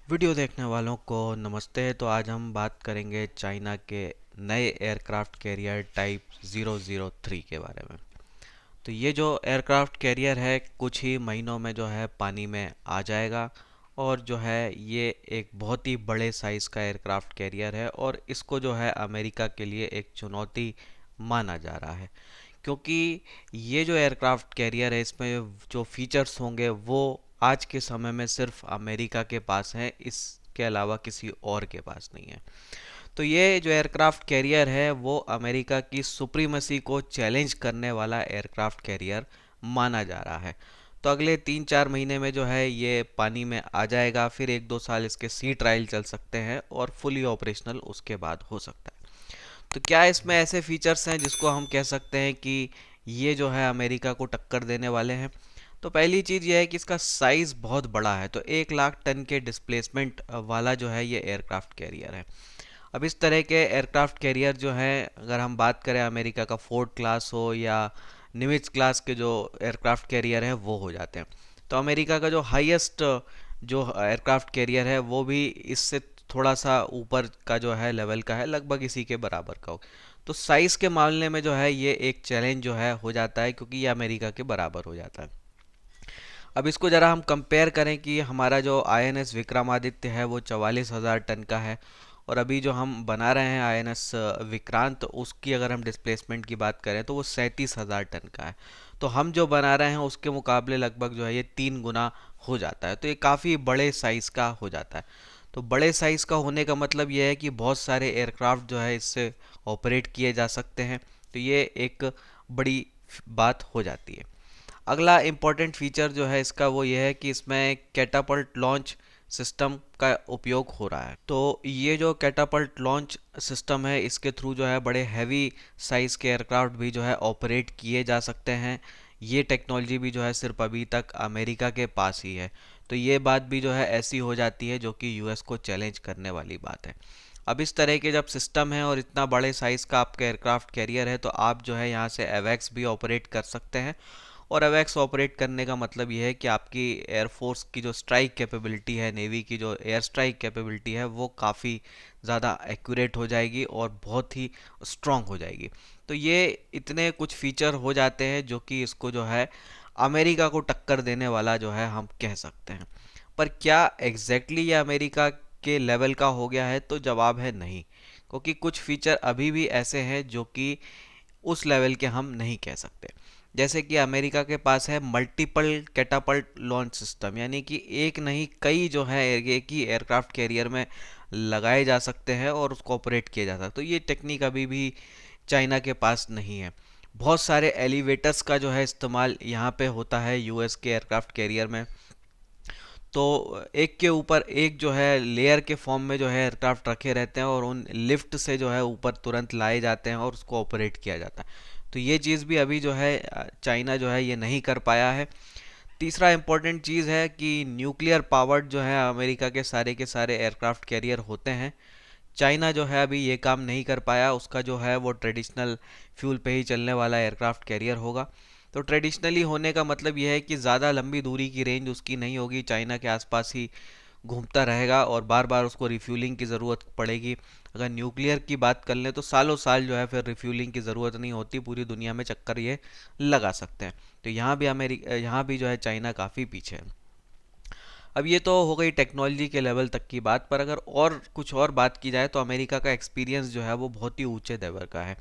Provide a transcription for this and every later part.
Video देखने वालों को नमस्ते। तो आज हम बात करेंगे चाइना के नए एयरक्राफ्ट कैरियर टाइप 003 के बारे में। तो ये जो एयरक्राफ्ट कैरियर है कुछ ही महीनों में जो है पानी में आ जाएगा, और जो है ये एक बहुत ही बड़े साइज़ का एयरक्राफ्ट कैरियर है, और इसको जो है अमेरिका के लिए एक चुनौती माना जा रहा है। क्योंकि ये जो एयरक्राफ्ट कैरियर है इसमें जो फीचर्स होंगे वो आज के समय में सिर्फ अमेरिका के पास हैं, इसके अलावा किसी और के पास नहीं है। तो ये जो एयरक्राफ्ट कैरियर है वो अमेरिका की सुप्रीमेसी को चैलेंज करने वाला एयरक्राफ्ट कैरियर माना जा रहा है। तो अगले 3-4 महीने में जो है ये पानी में आ जाएगा, फिर 1-2 साल इसके सी ट्रायल चल सकते हैं और फुली ऑपरेशनल उसके बाद हो सकता है। तो क्या इसमें ऐसे फीचर्स हैं जिसको हम कह सकते हैं कि ये जो है अमेरिका को टक्कर देने वाले हैं? तो पहली चीज़ ये है कि इसका साइज़ बहुत बड़ा है। तो 1 लाख टन के डिस्प्लेसमेंट वाला जो है ये एयरक्राफ्ट कैरियर है। अब इस तरह के एयरक्राफ्ट कैरियर जो है, अगर हम बात करें अमेरिका का फोर्ड क्लास हो या निमिट्ज क्लास के जो एयरक्राफ्ट कैरियर हैं वो हो जाते हैं। तो अमेरिका का जो हाईएस्ट जो एयरक्राफ्ट कैरियर है वो भी इससे थोड़ा सा ऊपर का जो है लेवल का है, लगभग इसी के बराबर का हो। तो साइज़ के मामले में जो है ये एक चैलेंज जो है हो जाता है, क्योंकि ये अमेरिका के बराबर हो जाता है। अब इसको ज़रा हम कंपेयर करें कि हमारा जो आईएनएस विक्रमादित्य है वो 44,000 टन का है, और अभी जो हम बना रहे हैं आईएनएस विक्रांत, उसकी अगर हम डिस्प्लेसमेंट की बात करें तो वो 37,000 टन का है। तो हम जो बना रहे हैं उसके मुकाबले लगभग जो है ये 3 गुना हो जाता है। तो ये काफ़ी बड़े साइज़ का हो जाता है। तो बड़े साइज़ का होने का मतलब ये है कि बहुत सारे एयरक्राफ्ट जो है इससे ऑपरेट किए जा सकते हैं। तो ये एक बड़ी बात हो जाती है। अगला इम्पॉर्टेंट फीचर जो है इसका वो ये है कि इसमें कैटापल्ट लॉन्च सिस्टम का उपयोग हो रहा है। तो ये जो कैटापल्ट लॉन्च सिस्टम है इसके थ्रू जो है बड़े हैवी साइज़ के एयरक्राफ्ट भी जो है ऑपरेट किए जा सकते हैं। ये टेक्नोलॉजी भी जो है सिर्फ अभी तक अमेरिका के पास ही है। तो ये बात भी जो है ऐसी हो जाती है जो कि यूएस को चैलेंज करने वाली बात है। अब इस तरह के जब सिस्टम है और इतना बड़े साइज़ का आपका एयरक्राफ्ट कैरियर है, तो आप जो है यहाँ से एवैक्स भी ऑपरेट कर सकते हैं। और अवैक्स ऑपरेट करने का मतलब ये है कि आपकी एयरफोर्स की जो स्ट्राइक कैपेबिलिटी है, नेवी की जो एयर स्ट्राइक कैपेबिलिटी है, वो काफ़ी ज़्यादा एक्यूरेट हो जाएगी और बहुत ही स्ट्रॉन्ग हो जाएगी। तो ये इतने कुछ फीचर हो जाते हैं जो कि इसको जो है अमेरिका को टक्कर देने वाला जो है हम कह सकते हैं। पर क्या एग्जैक्टली ये अमेरिका के लेवल का हो गया है? तो जवाब है नहीं, क्योंकि कुछ फीचर अभी भी ऐसे हैं जो कि उस लेवल के हम नहीं कह सकते। जैसे कि अमेरिका के पास है मल्टीपल कैटापल्ट लॉन्च सिस्टम, यानी कि एक नहीं कई जो है एक ही एयरक्राफ्ट कैरियर में लगाए जा सकते हैं और उसको ऑपरेट किया जा सकता है। तो ये टेक्निक अभी भी चाइना के पास नहीं है। बहुत सारे एलिवेटर्स का जो है इस्तेमाल यहाँ पे होता है यूएस के एयरक्राफ्ट कैरियर में। तो एक के ऊपर एक जो है लेयर के फॉर्म में जो है एयरक्राफ्ट रखे रहते हैं, और उन लिफ्ट से जो है ऊपर तुरंत लाए जाते हैं और उसको ऑपरेट किया जाता है। तो ये चीज़ भी अभी जो है चाइना जो है ये नहीं कर पाया है। तीसरा इम्पोर्टेंट चीज़ है कि न्यूक्लियर पावर्ड जो है अमेरिका के सारे एयरक्राफ्ट कैरियर होते हैं। चाइना जो है अभी ये काम नहीं कर पाया, उसका जो है वो ट्रेडिशनल फ्यूल पे ही चलने वाला एयरक्राफ्ट कैरियर होगा। तो ट्रेडिशनली होने का मतलब ये है कि ज़्यादा लंबी दूरी की रेंज उसकी नहीं होगी, चाइना के आसपास ही घूमता रहेगा और बार बार उसको रिफ्यूलिंग की ज़रूरत पड़ेगी। अगर न्यूक्लियर की बात कर लें तो सालों साल जो है फिर रिफ्यूलिंग की ज़रूरत नहीं होती, पूरी दुनिया में चक्कर ये लगा सकते हैं। तो यहाँ भी जो है चाइना काफ़ी पीछे है। अब ये तो हो गई टेक्नोलॉजी के लेवल तक की बात, पर अगर और कुछ और बात की जाए तो अमेरिका का एक्सपीरियंस जो है वो बहुत ही ऊंचे लेवल का है।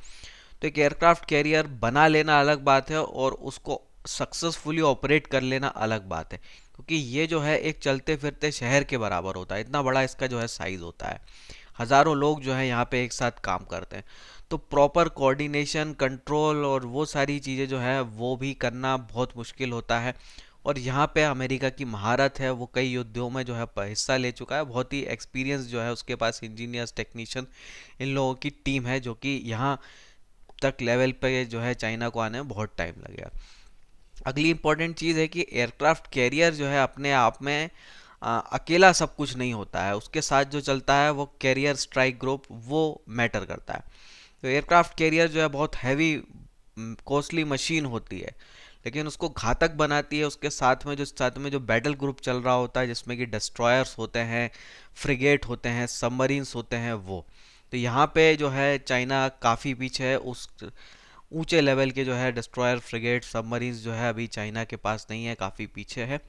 तो एक एयरक्राफ्ट कैरियर बना लेना अलग बात है और उसको सक्सेसफुली ऑपरेट कर लेना अलग बात है, क्योंकि ये जो है एक चलते फिरते शहर के बराबर होता है, इतना बड़ा इसका जो है साइज होता है। हज़ारों लोग जो है यहाँ पे एक साथ काम करते हैं। तो प्रॉपर कोऑर्डिनेशन, कंट्रोल और वो सारी चीज़ें जो है वो भी करना बहुत मुश्किल होता है। और यहाँ पे अमेरिका की महारत है, वो कई युद्धों में जो है हिस्सा ले चुका है, बहुत ही एक्सपीरियंस जो है उसके पास, इंजीनियर्स, टेक्नीशियन, इन लोगों की टीम है जो कि यहाँ तक लेवल पे जो है चाइना को आने में बहुत टाइम लगेगा। अगली इंपॉर्टेंट चीज़ है कि एयरक्राफ्ट कैरियर जो है अपने आप में अकेला सब कुछ नहीं होता है, उसके साथ जो चलता है वो कैरियर स्ट्राइक ग्रुप, वो मैटर करता है। तो एयरक्राफ्ट कैरियर जो है बहुत हैवी कॉस्टली मशीन होती है, लेकिन उसको घातक बनाती है उसके साथ में जो बैटल ग्रुप चल रहा होता है, जिसमें कि डिस्ट्रॉयर्स होते हैं, फ्रिगेट होते हैं, सबमरीन्स होते हैं वो। तो यहाँ पे जो है चाइना काफ़ी पीछे है। उस ऊंचे लेवल के जो है डिस्ट्रॉयर, फ्रिगेट, सबमरीन्स जो है अभी चाइना के पास नहीं है, काफ़ी पीछे है।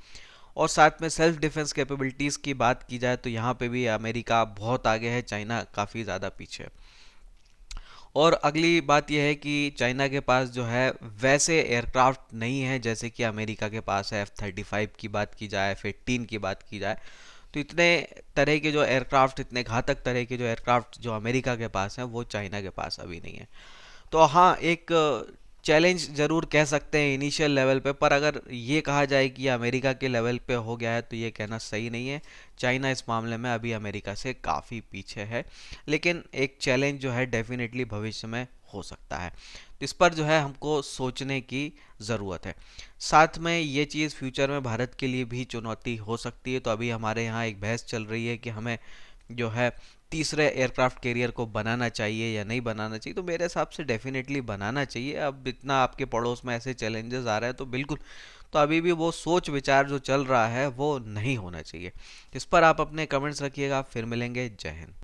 और साथ में सेल्फ डिफेंस कैपेबिलिटीज़ की बात की जाए तो यहाँ पे भी अमेरिका बहुत आगे है, चाइना काफ़ी ज़्यादा पीछे है। और अगली बात यह है कि चाइना के पास जो है वैसे एयरक्राफ्ट नहीं है जैसे कि अमेरिका के पास है। F-35 की बात की जाए, F-18 की बात की जाए, तो इतने तरह के जो एयरक्राफ्ट, इतने घातक तरह के जो एयरक्राफ्ट जो अमेरिका के पास हैं वो चाइना के पास अभी नहीं है। तो हाँ, एक चैलेंज जरूर कह सकते हैं इनिशियल लेवल पे, पर अगर ये कहा जाए कि ये अमेरिका के लेवल पे हो गया है तो ये कहना सही नहीं है। चाइना इस मामले में अभी अमेरिका से काफ़ी पीछे है, लेकिन एक चैलेंज जो है डेफिनेटली भविष्य में हो सकता है। तो इस पर जो है हमको सोचने की ज़रूरत है। साथ में ये चीज़ फ्यूचर में भारत के लिए भी चुनौती हो सकती है। तो अभी हमारे यहाँ एक बहस चल रही है कि हमें जो है तीसरे एयरक्राफ्ट कैरियर को बनाना चाहिए या नहीं बनाना चाहिए। तो मेरे हिसाब से डेफिनेटली बनाना चाहिए। अब इतना आपके पड़ोस में ऐसे चैलेंजेस आ रहे हैं तो बिल्कुल, तो अभी भी वो सोच विचार जो चल रहा है वो नहीं होना चाहिए। इस पर आप अपने कमेंट्स रखिएगा। फिर मिलेंगे। जय हिंद।